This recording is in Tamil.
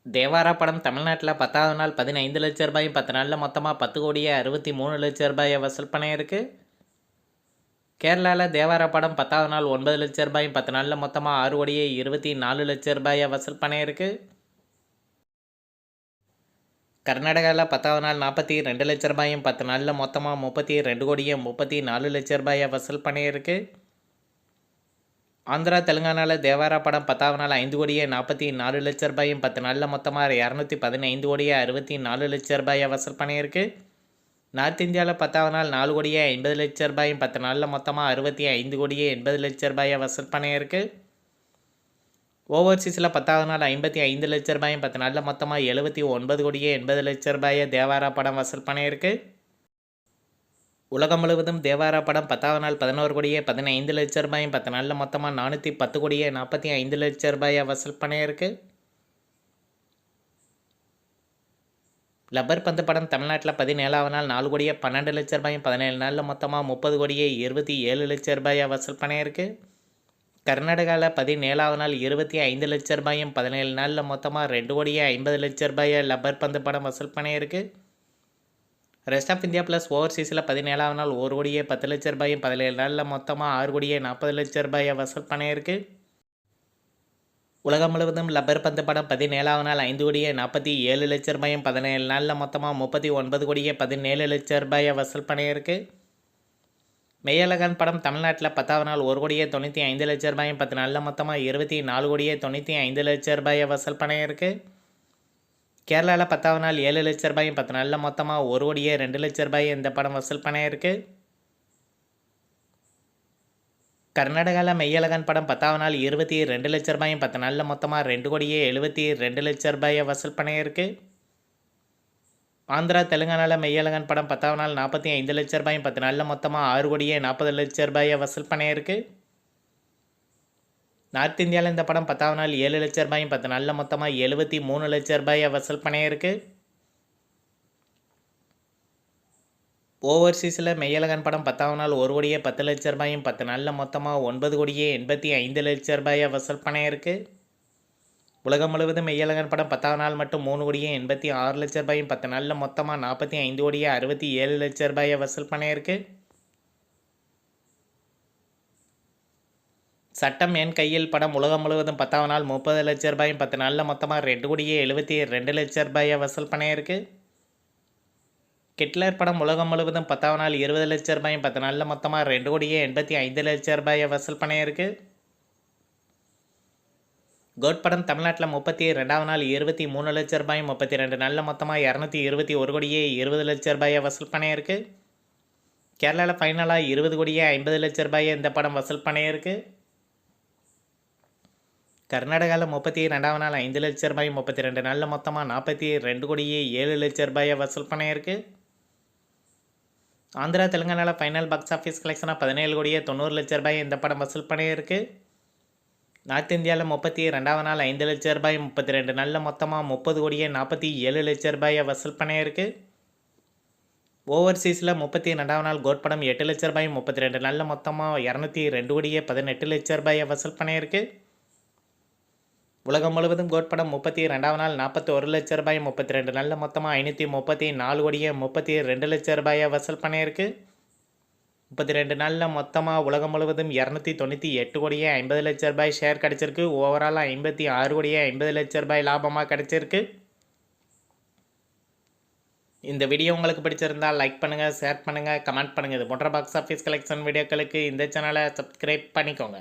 தேவாரா படம் தமிழ்நாட்டில் 10வது நாள் 15 லட்ச ரூபாயும் 10 நாளில் மொத்தமாக 10,63 லட்ச ரூபாயை வசூல் பண்ணியிருக்கு. கேரளாவில் தேவாரா படம் 10வது நாள் 9 லட்ச ரூபாயும் 10 நாளில் மொத்தமாக 6,24 லட்ச ரூபாயை வசூல் பண்ணியிருக்கு. கர்நாடகாவில் 10வது நாள் 42 லட்ச ரூபாயும் 10 நாளில் மொத்தமாக 32,34 லட்ச ரூபாயை வசூல் பண்ணியிருக்கு. ஆந்திரா தெலுங்கானாவில் தேவாரா படம் 10வது நாள் 5,44 லட்ச ரூபாயும் 10 நாளில் மொத்தமாக 215,64 லட்ச ரூபாயை வசூல் பண்ணியிருக்கு. நார்த் இந்தியாவில் 10வது நாள் 4,50 லட்ச ரூபாயும் 10 நாளில் மொத்தமாக 65,80 லட்ச ரூபாயை வசூல் பண்ணியிருக்கு. ஓவர்சீஸில் 10வது நாள் 55 லட்ச ரூபாயும் 10 நாளில் மொத்தமாக 79,80 லட்ச ரூபாயை தேவாரா படம் வசூல் பண்ணியிருக்கு. உலகம் முழுவதும் தேவாரா படம் 10வது நாள் 11,15 லட்ச ரூபாயும் 10 நாளில் மொத்தமாக 410,45 லட்ச ரூபாயை வசூல் பண்ணியிருக்கு. லப்பர் பந்து படம் தமிழ்நாட்டில் 17வது நாள் 4,12 லட்ச ரூபாயும் 17 நாளில் மொத்தமாக 30,27 லட்ச ரூபாயை வசூல் பண்ணியிருக்கு. கர்நாடகாவில் 17வது நாள் 25 லட்ச ரூபாயும் 17 நாளில் மொத்தமாக 2,50 லட்ச ரூபாயை லப்பர் பந்து படம் வசூல் பண்ணியிருக்கு. ரெஸ்ட் ஆஃப் இந்தியா ப்ளஸ் ஓவர்சீஸில் 17வது நாள் 1,10 லட்ச ரூபாயும் 17 நாளில் மொத்தமாக 6,40 லட்ச ரூபாயை வசூல் பண்ணியிருக்கு. உலகம் முழுவதும் லப்பர் பந்து படம் 17வது நாள் 5,47 லட்ச ரூபாயும் 17 நாளில் மொத்தமாக 39,17 லட்ச ரூபாயை வசூல் பண்ணியிருக்கு. மெய்யழகன் படம் தமிழ்நாட்டில் 10வது நாள் 1,95 லட்ச ரூபாயும் 10 நாளில் மொத்தமாக 24,95 லட்ச ரூபாயை வசூல் பண்ணியிருக்கு. கேரளாவில் 10வது நாள் 7 லட்ச ரூபாயும் 10 நாளில் மொத்தமாக 1,02 லட்ச ரூபாயை இந்த படம் வசூல் பண்ணியிருக்கு. கர்நாடகாவில் மெய்யழகன் படம் 10வது நாள் 22 லட்ச ரூபாயும் 10 நாளில் மொத்தமாக 2,72 லட்ச ரூபாயை வசூல் பண்ணியிருக்கு. ஆந்திரா தெலுங்கானாவில் மெய்யழகன் படம் 10வது நாள் 45 லட்ச ரூபாயும் 10 நாளில் மொத்தமாக 6,40 லட்ச ரூபாயை வசூல் பண்ணியிருக்கு. நார்த் இந்தியாவில் இந்த படம் 10வது நாள் 7 லட்ச ரூபாயும் 10 நாளில் மொத்தமாக 73 லட்ச ரூபாயை வசூல் பண்ணியிருக்கு. ஓவர்சீஸில் மெய்யழகன் படம் 10வது நாள் 1,10 லட்ச ரூபாயும் 10 நாளில் மொத்தமாக 9,85 லட்ச ரூபாயை வசூல் பண்ணியிருக்கு. உலகம் முழுவதும் மெய்யழகன் படம் 10வது நாள் மட்டும் 3,86 லட்ச ரூபாயும் 10 நாளில் மொத்தமாக 45,67 லட்ச ரூபாயை வசூல் பண்ணியிருக்கு. சட்டம் என் கையில் படம் உலகம் முழுவதும் 10வது நாள் 30 லட்ச ரூபாயும் 10 நாளில் மொத்தமாக 2,72 லட்ச ரூபாயை வசூல் பண்ணியிருக்கு. ஹிட்லர் படம் உலகம் முழுவதும் 10வது நாள் 20 லட்ச ரூபாயும் 10 நாளில் மொத்தமாக 2,85 லட்ச ரூபாயை வசூல் பண்ணியிருக்கு. கோட் படம் தமிழ்நாட்டில் 32வது நாள் 23 லட்ச ரூபாயும் 32 நாளில் மொத்தமாக 221,20 லட்ச ரூபாயை வசூல் பண்ணியிருக்கு. கேரளாவில் ஃபைனலாக 20,50 லட்ச ரூபாயை இந்த படம் வசூல் பண்ணியிருக்கு. கர்நாடகாவில் 32வது நாள் 5 லட்ச ரூபாயும் 32 நாளில் மொத்தமாக 42,07 லட்ச ரூபாயை வசூல் பண்ணியிருக்கு. ஆந்திரா தெலுங்கானாவில் ஃபைனல் பாக்ஸ் ஆஃபீஸ் கலெக்ஷனாக 17,90 லட்ச ரூபாயை இந்த படம் வசூல் பண்ணியிருக்கு. நார்த் இந்தியாவில் 32வது நாள் 5 லட்ச ரூபாயும் 32 நாளில் மொத்தமாக 30,47 லட்ச ரூபாயை வசூல் பண்ணியிருக்கு. ஓவர்சீஸில் 32வது நாள் கோட் படம் 8 லட்ச ரூபாயும் 32 நாளில் மொத்தமாக 202,18 லட்ச ரூபாயை வசூல் பண்ணியிருக்கு. உலகம் முழுவதும் கோட் படம் 32வது நாள் 41 லட்ச ரூபாயும் 32 நாளில் மொத்தமாக 534,32 லட்ச ரூபாயை வசூல் பண்ணியிருக்கு. 32 நாளில் மொத்தமாக உலகம் முழுவதும் 298,50 லட்ச ரூபாய் ஷேர் கிடச்சிருக்கு. ஓவராலாக 56,50 லட்ச ரூபாய் லாபமாக கிடச்சிருக்கு. இந்த வீடியோ உங்களுக்கு பிடிச்சிருந்தால் லைக் பண்ணுங்கள், ஷேர் பண்ணுங்கள், கமெண்ட் பண்ணுங்கள். இது போன்ற பாக்ஸ் ஆஃபீஸ் கலெக்ஷன் வீடியோக்களுக்கு இந்த சேனலை சப்ஸ்கிரைப் பண்ணிக்கோங்க.